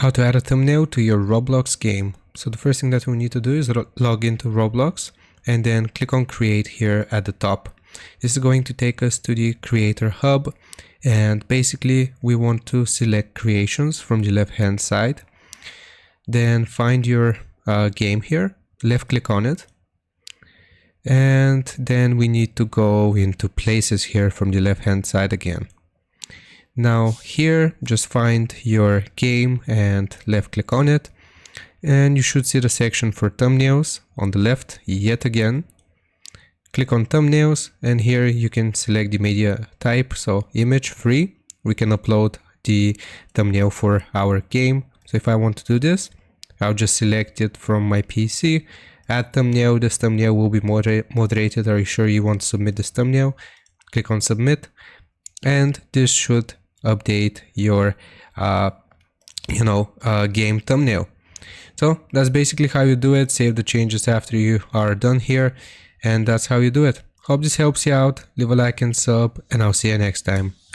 how to add a thumbnail to your Roblox game. So the first thing that we need to do is log into Roblox and then click on create here at the top. This is going to take us to the creator hub, and basically we want to select creations from the left hand side. Then find your game here, left click on it, and then we need to go into places here from the left hand side again. Now here just find your game and left click on it, and you should see the section for thumbnails on the left yet again. Click on thumbnails, and here you can select the media type, so image free. We can upload the thumbnail for our game. So if I want to do this, I'll just select it from my PC, add thumbnail. This thumbnail will be moderated. Are you sure you want to submit this thumbnail? Click on submit, and this should update your game thumbnail. So that's basically how you do it. Save the changes after you are done here, and that's how you do it. Hope this helps you out. Leave a like and sub, and I'll see you next time.